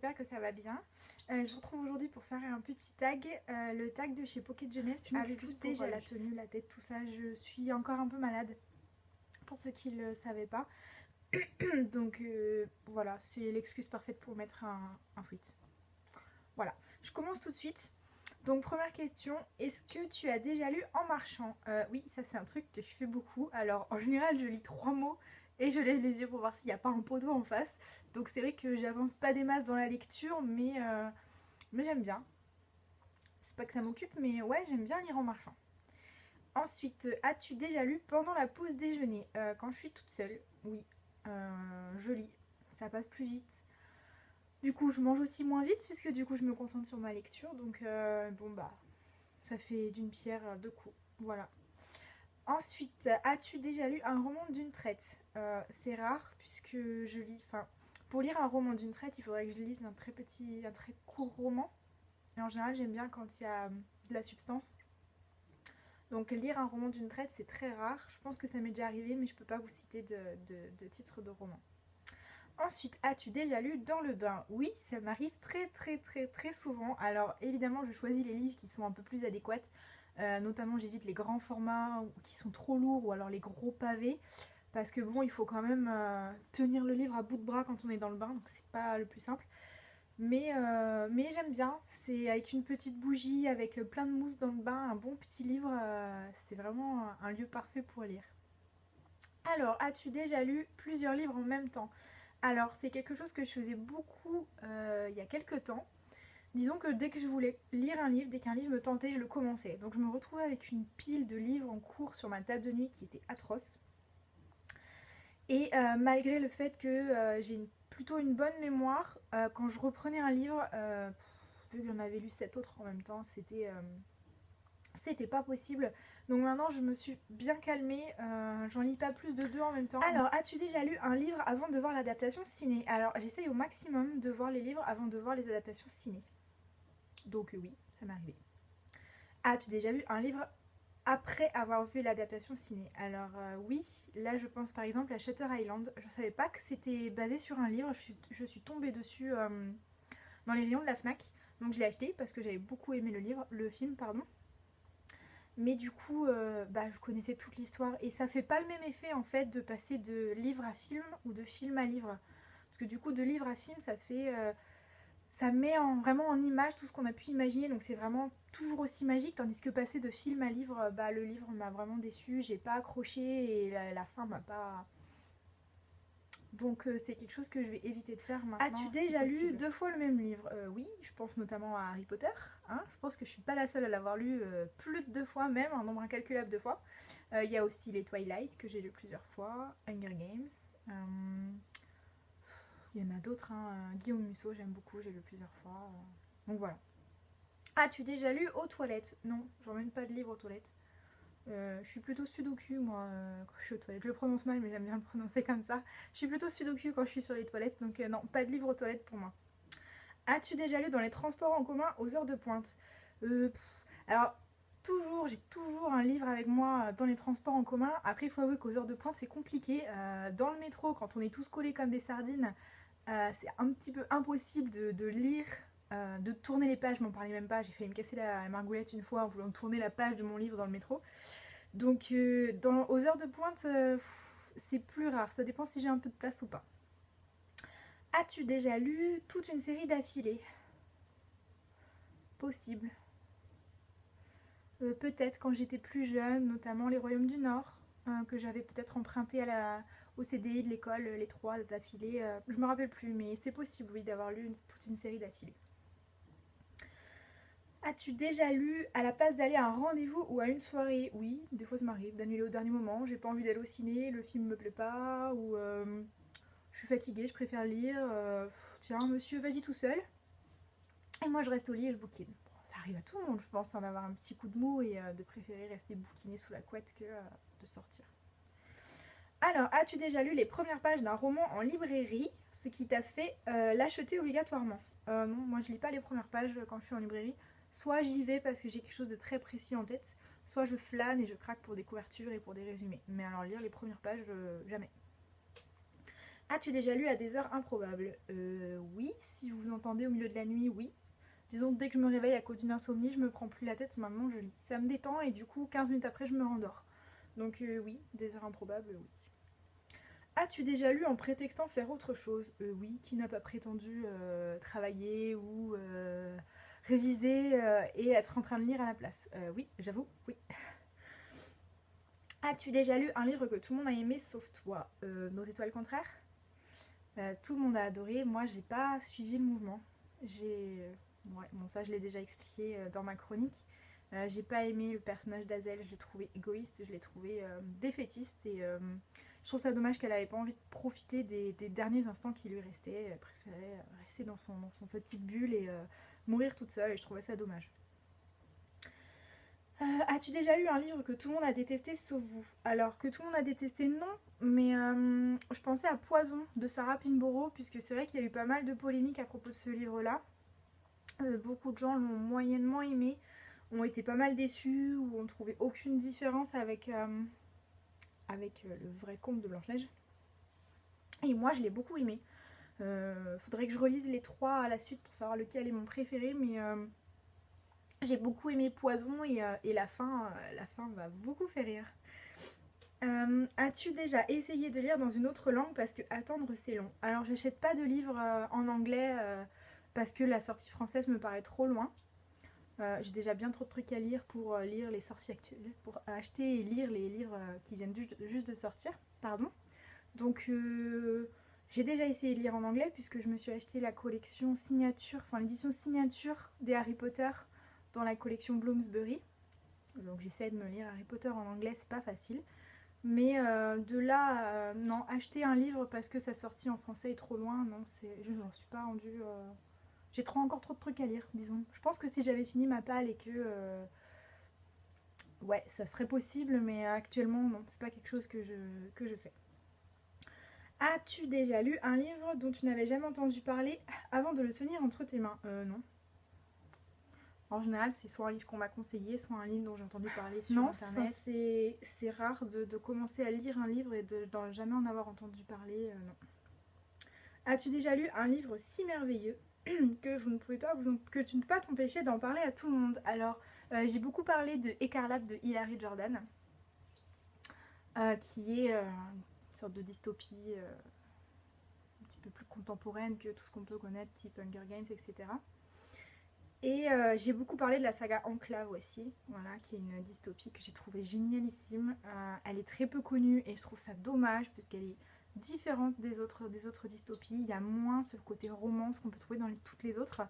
j'espère que ça va bien. Je vous retrouve aujourd'hui pour faire un petit tag, le tag de chez Pocket Jeunesse. Je m'excuse pour la tenue, la tête, tout ça. Je suis encore un peu malade, pour ceux qui ne le savaient pas. Donc voilà, c'est l'excuse parfaite pour mettre un tweet. Voilà, je commence tout de suite. Donc première question, est-ce que tu as déjà lu en marchant? Oui, ça c'est un truc que je fais beaucoup. Alors en général je lis 3 mots et je lève les yeux pour voir s'il n'y a pas un pot d'eau en face. Donc c'est vrai que j'avance pas des masses dans la lecture, mais j'aime bien. C'est pas que ça m'occupe, mais ouais, j'aime bien lire en marchant. Ensuite, as-tu déjà lu pendant la pause déjeuner? Quand je suis toute seule, oui, je lis. Ça passe plus vite. Du coup, je mange aussi moins vite puisque du coup, je me concentre sur ma lecture. Donc, bon, bah, ça fait d'une pierre deux coups. Voilà. Ensuite, as-tu déjà lu un roman d'une traite? C'est rare puisque je lis. Enfin, pour lire un roman d'une traite, il faudrait que je lise un très court roman. Et en général, j'aime bien quand il y a de la substance. Donc, lire un roman d'une traite, c'est très rare. Je pense que ça m'est déjà arrivé, mais je peux pas vous citer de titre de roman. Ensuite, as-tu déjà lu dans le bain? Oui, ça m'arrive très souvent. Alors évidemment, je choisis les livres qui sont un peu plus adéquates. Notamment, j'évite les grands formats qui sont trop lourds ou alors les gros pavés. Parce que bon, il faut quand même tenir le livre à bout de bras quand on est dans le bain. Donc c'est pas le plus simple. Mais j'aime bien. C'est avec une petite bougie, avec plein de mousse dans le bain, un bon petit livre. C'est vraiment un lieu parfait pour lire. Alors, as-tu déjà lu plusieurs livres en même temps? Alors, c'est quelque chose que je faisais beaucoup il y a quelques temps. Disons que dès que je voulais lire un livre, dès qu'un livre me tentait, je le commençais. Donc je me retrouvais avec une pile de livres en cours sur ma table de nuit qui était atroce. Et malgré le fait que j'ai plutôt une bonne mémoire, quand je reprenais un livre, vu que j'en avais lu 7 autres en même temps, c'était pas possible. Donc maintenant je me suis bien calmée, j'en lis pas plus de 2 en même temps. Alors, as-tu déjà lu un livre avant de voir l'adaptation ciné? Alors j'essaye au maximum de voir les livres avant de voir les adaptations ciné. Donc oui, ça m'est arrivé. As-tu déjà lu un livre après avoir vu l'adaptation ciné? Alors oui, là je pense par exemple à Shutter Island. Je savais pas que c'était basé sur un livre, je suis tombée dessus dans les rayons de la FNAC. Donc je l'ai acheté parce que j'avais beaucoup aimé le film, pardon. Mais du coup, je connaissais toute l'histoire et ça fait pas le même effet en fait de passer de livre à film ou de film à livre. Parce que du coup, de livre à film, ça met vraiment en image tout ce qu'on a pu imaginer, donc c'est vraiment toujours aussi magique. Tandis que passer de film à livre, le livre m'a vraiment déçue, j'ai pas accroché et la fin m'a pas. Donc c'est quelque chose que je vais éviter de faire maintenant. As-tu déjà lu 2 fois le même livre? Oui, je pense notamment à Harry Potter. Hein, je pense que je suis pas la seule à l'avoir lu plus de 2 fois, même un nombre incalculable de fois. Il y a aussi les Twilight que j'ai lu plusieurs fois, Hunger Games. Il y en a d'autres, hein. Guillaume Musso, j'aime beaucoup, j'ai lu plusieurs fois. Donc voilà. As-tu déjà lu aux toilettes? Non, j'emmène pas de livre aux toilettes. Je suis plutôt sudoku moi quand je suis aux toilettes. Je le prononce mal mais j'aime bien le prononcer comme ça. Je suis plutôt sudoku quand je suis sur les toilettes, donc non, pas de livre aux toilettes pour moi. As-tu déjà lu dans les transports en commun aux heures de pointe? Alors j'ai toujours un livre avec moi dans les transports en commun. Après il faut avouer qu'aux heures de pointe c'est compliqué. Dans le métro, quand on est tous collés comme des sardines, c'est un petit peu impossible de lire, de tourner les pages, m'en parlais même pas, j'ai failli me casser la margoulette une fois en voulant tourner la page de mon livre dans le métro. Donc aux heures de pointe, c'est plus rare, ça dépend si j'ai un peu de place ou pas. As-tu déjà lu toute une série d'affilée? Possible. Peut-être quand j'étais plus jeune, notamment Les Royaumes du Nord, que j'avais peut-être emprunté au CDI de l'école, les 3 d'affilée. Je me rappelle plus, mais c'est possible, oui, d'avoir lu toute une série d'affilée. As-tu déjà lu à la place d'aller à un rendez-vous ou à une soirée? Oui, des fois ça m'arrive d'annuler au dernier moment, j'ai pas envie d'aller au ciné, le film me plaît pas, ou je suis fatiguée, je préfère lire, tiens monsieur, vas-y tout seul. Et moi je reste au lit et je bouquine. Bon, ça arrive à tout le monde, je pense, d'avoir un petit coup de mou et de préférer rester bouquiner sous la couette que de sortir. Alors, as-tu déjà lu les premières pages d'un roman en librairie, ce qui t'a fait l'acheter obligatoirement? Non, moi je lis pas les premières pages quand je suis en librairie. Soit j'y vais parce que j'ai quelque chose de très précis en tête, soit je flâne et je craque pour des couvertures et pour des résumés. Mais alors lire les premières pages, jamais. As-tu déjà lu à des heures improbables? Oui, si vous entendez au milieu de la nuit, oui. Disons, dès que je me réveille à cause d'une insomnie, je me prends plus la tête, maintenant je lis. Ça me détend et du coup, 15 minutes après, je me rendors. Donc oui, des heures improbables, oui. As-tu déjà lu en prétextant faire autre chose? Oui, qui n'a pas prétendu travailler ou réviser et être en train de lire à la place? Oui, j'avoue, oui. As-tu déjà lu un livre que tout le monde a aimé sauf toi? Nos étoiles contraires? Tout le monde a adoré, moi j'ai pas suivi le mouvement. Ouais, bon, ça je l'ai déjà expliqué dans ma chronique. J'ai pas aimé le personnage d'Azel, je l'ai trouvé égoïste, je l'ai trouvé défaitiste et je trouve ça dommage qu'elle avait pas envie de profiter des derniers instants qui lui restaient. Elle préférait rester dans sa petite bulle et mourir toute seule et je trouvais ça dommage. As-tu déjà lu un livre que tout le monde a détesté sauf vous? Alors que tout le monde a détesté, non, mais je pensais à Poison de Sarah Pinborough, puisque c'est vrai qu'il y a eu pas mal de polémiques à propos de ce livre-là. Beaucoup de gens l'ont moyennement aimé, ont été pas mal déçus ou ont trouvé aucune différence avec le vrai conte de Blanche-Neige. Et moi je l'ai beaucoup aimé. Faudrait que je relise les trois à la suite pour savoir lequel est mon préféré, mais j'ai beaucoup aimé Poison et la fin m'a beaucoup fait rire. As-tu déjà essayé de lire dans une autre langue parce que attendre c'est long? Alors j'achète pas de livres en anglais parce que la sortie française me paraît trop loin. J'ai déjà bien trop de trucs à lire pour lire les sorties actuelles, pour acheter et lire les livres qui viennent juste de sortir. Pardon. Donc j'ai déjà essayé de lire en anglais puisque je me suis acheté la collection signature, enfin l'édition signature des Harry Potter dans la collection Bloomsbury. Donc j'essaie de me lire Harry Potter en anglais, c'est pas facile. Mais de là, non, acheter un livre parce que sa sortie en français est trop loin, non, je n'en suis pas rendue. J'ai encore trop de trucs à lire, disons. Je pense que si j'avais fini ma palle et que. Ouais, ça serait possible, mais actuellement, non, c'est pas quelque chose que je fais. As-tu déjà lu un livre dont tu n'avais jamais entendu parler avant de le tenir entre tes mains? Non. En général, c'est soit un livre qu'on m'a conseillé, soit un livre dont j'ai entendu parler sur internet. Non, c'est rare de commencer à lire un livre et de jamais en avoir entendu parler, non. As-tu déjà lu un livre si merveilleux que tu ne peux pas t'empêcher d'en parler à tout le monde? Alors, j'ai beaucoup parlé de Écarlate de Hilary Jordan, qui est une sorte de dystopie un petit peu plus contemporaine que tout ce qu'on peut connaître, type Hunger Games, etc. Et j'ai beaucoup parlé de la saga Enclave aussi, voilà, qui est une dystopie que j'ai trouvée génialissime. Elle est très peu connue et je trouve ça dommage puisqu'elle est différente des autres dystopies. Il y a moins ce côté romance qu'on peut trouver dans toutes les autres.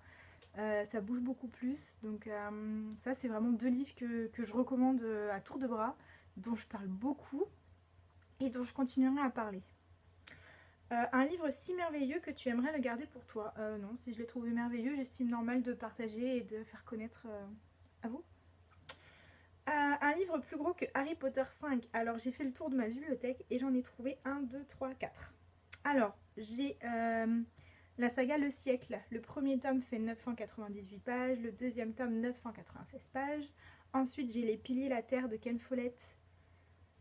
Ça bouge beaucoup plus. Donc ça, c'est vraiment deux livres que je recommande à tour de bras, dont je parle beaucoup et dont je continuerai à parler. Un livre si merveilleux que tu aimerais le garder pour toi? Non, si je l'ai trouvé merveilleux, j'estime normal de partager et de faire connaître à vous. Un livre plus gros que Harry Potter 5. Alors j'ai fait le tour de ma bibliothèque et j'en ai trouvé 1, 2, 3, 4. Alors j'ai la saga Le Siècle. Le premier tome fait 998 pages, le deuxième tome 996 pages. Ensuite j'ai Les Piliers la Terre de Ken Follett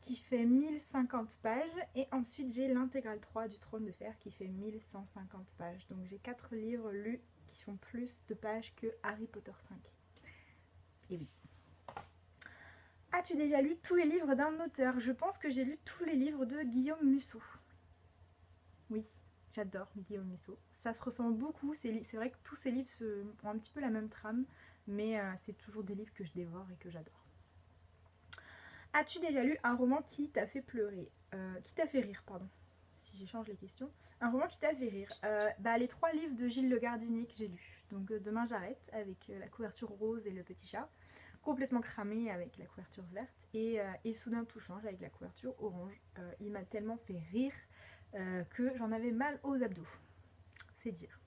qui fait 1050 pages, et ensuite j'ai l'intégrale 3 du Trône de Fer qui fait 1150 pages. Donc j'ai 4 livres lus qui font plus de pages que Harry Potter 5. Et oui. As-tu déjà lu tous les livres d'un auteur? Je pense que j'ai lu tous les livres de Guillaume Musso. Oui, j'adore Guillaume Musso. Ça se ressemble beaucoup, c'est vrai que tous ces livres ont un petit peu la même trame, mais c'est toujours des livres que je dévore et que j'adore. As-tu déjà lu un roman qui t'a fait pleurer? Qui t'a fait rire, pardon. Si j'échange les questions. Un roman qui t'a fait rire. Les 3 livres de Gilles Le Gardinier que j'ai lus. Donc Demain j'arrête avec la couverture rose et le petit chat. Complètement cramé avec la couverture verte. Et Soudain tout change avec la couverture orange. Il m'a tellement fait rire que j'en avais mal aux abdos. C'est dire.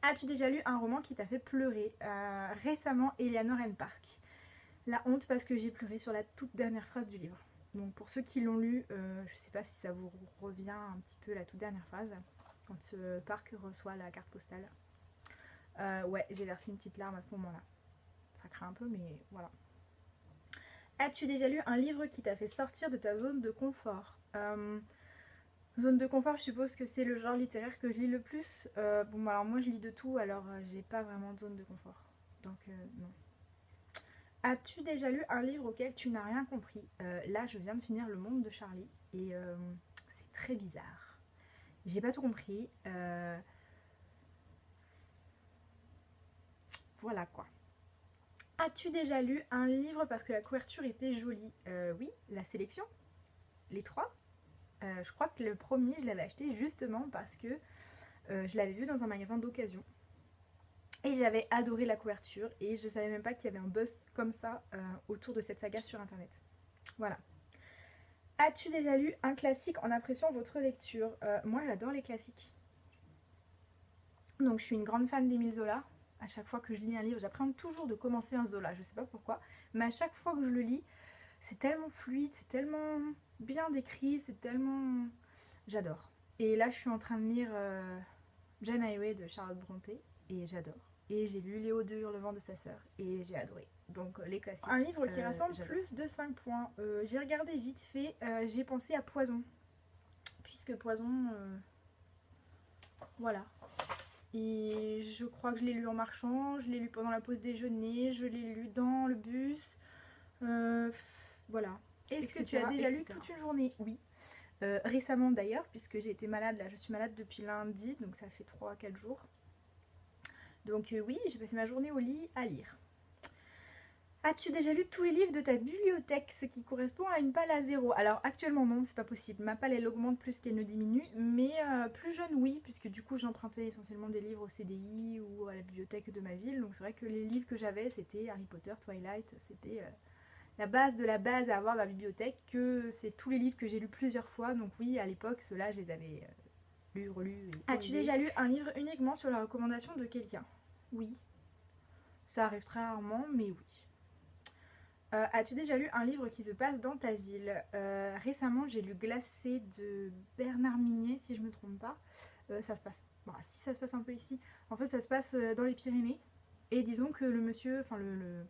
As-tu déjà lu un roman qui t'a fait pleurer? Récemment, Eleanor and Park. La honte parce que j'ai pleuré sur la toute dernière phrase du livre. Donc pour ceux qui l'ont lu, je sais pas si ça vous revient un petit peu la toute dernière phrase, quand Park reçoit la carte postale. Ouais, j'ai versé une petite larme à ce moment-là. Ça craint un peu, mais voilà. As-tu déjà lu un livre qui t'a fait sortir de ta zone de confort? Zone de confort, je suppose que c'est le genre littéraire que je lis le plus. Bon, alors moi je lis de tout, alors j'ai pas vraiment de zone de confort. Donc non. As-tu déjà lu un livre auquel tu n'as rien compris? Là, je viens de finir Le Monde de Charlie et c'est très bizarre. J'ai pas tout compris. Voilà quoi. As-tu déjà lu un livre parce que la couverture était jolie? Oui, La Sélection, les trois. Je crois que le premier, je l'avais acheté justement parce que je l'avais vu dans un magasin d'occasion. Et j'avais adoré la couverture et je savais même pas qu'il y avait un buzz comme ça autour de cette saga sur internet. Voilà. As-tu déjà lu un classique en appréciant votre lecture? Moi j'adore les classiques. Donc je suis une grande fan d'Émile Zola. À chaque fois que je lis un livre, j'appréhende toujours de commencer un Zola, je sais pas pourquoi. Mais à chaque fois que je le lis, c'est tellement fluide, c'est tellement bien décrit, c'est tellement... J'adore. Et là je suis en train de lire Jane Highway de Charlotte Brontë et j'adore. Et j'ai lu Léo de Hurlevent de sa sœur et j'ai adoré. Donc les classiques. Un livre qui rassemble plus de 5 points. J'ai regardé vite fait, j'ai pensé à Poison. Puisque Poison, voilà. Et je crois que je l'ai lu en marchant, je l'ai lu pendant la pause déjeuner, je l'ai lu dans le bus. Voilà. Est-ce que tu as déjà lu toute une journée? Oui. Récemment d'ailleurs, puisque j'ai été malade, là je suis malade depuis lundi, donc ça fait 3-4 jours. Donc oui, j'ai passé ma journée au lit à lire. As-tu déjà lu tous les livres de ta bibliothèque, ce qui correspond à une palle à 0? Alors actuellement non, c'est pas possible. Ma palle elle augmente plus qu'elle ne diminue, mais plus jeune oui, puisque du coup j'empruntais essentiellement des livres au CDI ou à la bibliothèque de ma ville. Donc c'est vrai que les livres que j'avais c'était Harry Potter, Twilight, c'était la base de la base à avoir dans la bibliothèque, que c'est tous les livres que j'ai lus plusieurs fois. Donc oui, à l'époque, ceux-là je les avais lus, relus. As-tu déjà lu un livre uniquement sur la recommandation de quelqu'un? Oui. Ça arrive très rarement, mais oui. As-tu déjà lu un livre qui se passe dans ta ville? Récemment, j'ai lu Glacé de Bernard Minier, si je me trompe pas. Ça se passe... Bon, si ça se passe un peu ici. En fait, ça se passe dans les Pyrénées. Et disons que le monsieur, enfin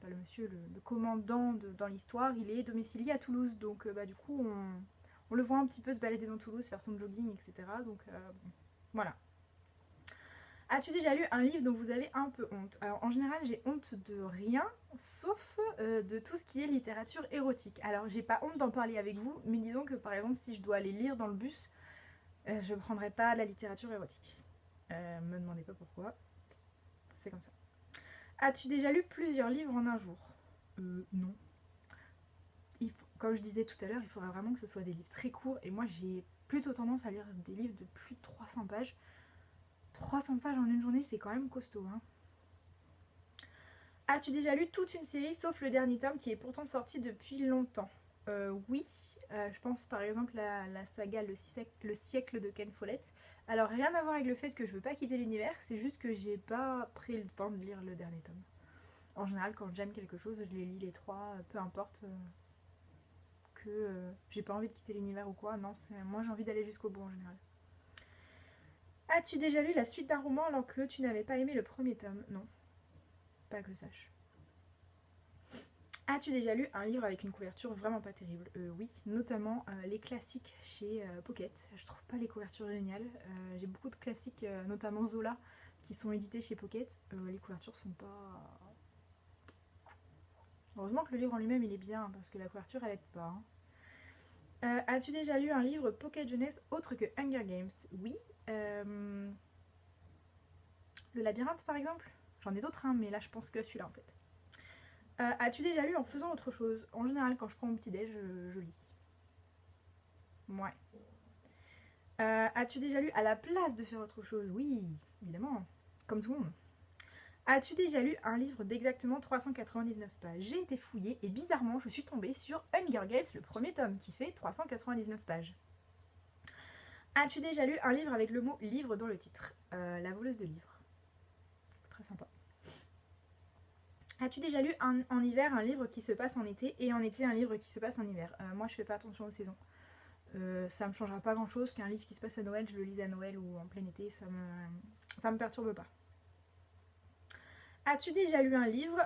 pas le monsieur, le commandant dans l'histoire, il est domicilié à Toulouse. Donc bah, du coup, on le voit un petit peu se balader dans Toulouse, faire son jogging, etc. Donc voilà. As-tu déjà lu un livre dont vous avez un peu honte? Alors en général j'ai honte de rien, sauf de tout ce qui est littérature érotique. Alors j'ai pas honte d'en parler avec vous, mais disons que par exemple si je dois aller lire dans le bus, je prendrai pas la littérature érotique. Me demandez pas pourquoi, c'est comme ça. As-tu déjà lu plusieurs livres en un jour? Non. Comme je disais tout à l'heure, il faudra vraiment que ce soit des livres très courts, et moi j'ai plutôt tendance à lire des livres de plus de 300 pages. 300 pages en une journée, c'est quand même costaud. Hein. As-tu déjà lu toute une série sauf le dernier tome qui est pourtant sorti depuis longtemps? Oui, je pense par exemple à la saga le siècle de Ken Follett. Alors rien à voir avec le fait que je veux pas quitter l'univers, c'est juste que j'ai pas pris le temps de lire le dernier tome. En général, quand j'aime quelque chose, je les lis les trois, peu importe que j'ai pas envie de quitter l'univers ou quoi. Non, moi j'ai envie d'aller jusqu'au bout en général. As-tu déjà lu la suite d'un roman alors que tu n'avais pas aimé le premier tome? Non, pas que je sache. As-tu déjà lu un livre avec une couverture vraiment pas terrible? Oui, notamment les classiques chez Pocket. Je trouve pas les couvertures géniales. J'ai beaucoup de classiques, notamment Zola, qui sont édités chez Pocket. Les couvertures sont pas... Heureusement que le livre en lui-même il est bien, parce que la couverture elle aide pas. Hein. As-tu déjà lu un livre Pocket Jeunesse autre que Hunger Games? Oui. Le labyrinthe par exemple? J'en ai d'autres, hein, mais là je pense que celui-là en fait. As-tu déjà lu en faisant autre chose? En général, quand je prends mon petit déj, je lis. Ouais. As-tu déjà lu à la place de faire autre chose? Oui, évidemment. Comme tout le monde. As-tu déjà lu un livre d'exactement 399 pages? J'ai été fouillée et bizarrement, je suis tombée sur Hunger Games, le premier tome, qui fait 399 pages. As-tu déjà lu un livre avec le mot livre dans le titre? La voleuse de livres. Très sympa. As-tu déjà lu en hiver un livre qui se passe en été et en été un livre qui se passe en hiver? Moi je fais pas attention aux saisons. Ça me changera pas grand chose qu'un livre qui se passe à Noël, je le lise à Noël ou en plein été, ça me perturbe pas. As-tu déjà lu un livre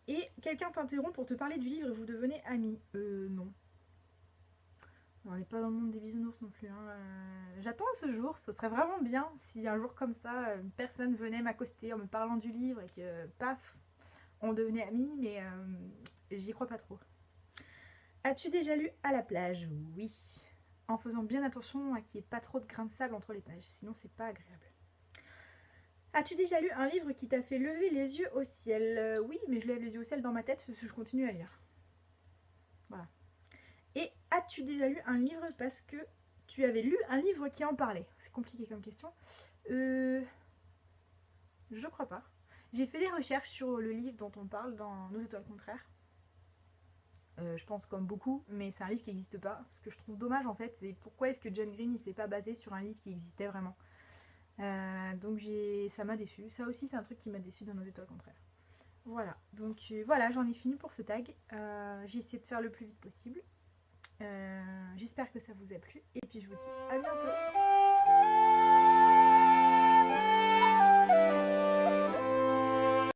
et quelqu'un t'interrompt pour te parler du livre et vous devenez amis? Non. On n'est pas dans le monde des bisounours non plus. Hein. J'attends ce jour. Ce serait vraiment bien si un jour comme ça, une personne venait m'accoster en me parlant du livre et que, paf, on devenait amis, mais j'y crois pas trop. As-tu déjà lu À la plage? Oui. En faisant bien attention à qu'il n'y ait pas trop de grains de sable entre les pages, sinon c'est pas agréable. As-tu déjà lu un livre qui t'a fait lever les yeux au ciel? Oui, mais je lève les yeux au ciel dans ma tête parce que je continue à lire. Voilà. Et as-tu déjà lu un livre parce que tu avais lu un livre qui en parlait? C'est compliqué comme question. Je crois pas. J'ai fait des recherches sur le livre dont on parle dans Nos étoiles contraires. Je pense comme beaucoup, mais c'est un livre qui n'existe pas. Ce que je trouve dommage en fait, c'est pourquoi est-ce que John Green ne s'est pas basé sur un livre qui existait vraiment. Donc ça m'a déçu. Ça aussi c'est un truc qui m'a déçu dans Nos étoiles contraires. Voilà, donc voilà, j'en ai fini pour ce tag. J'ai essayé de faire le plus vite possible. J'espère que ça vous a plu et puis je vous dis à bientôt.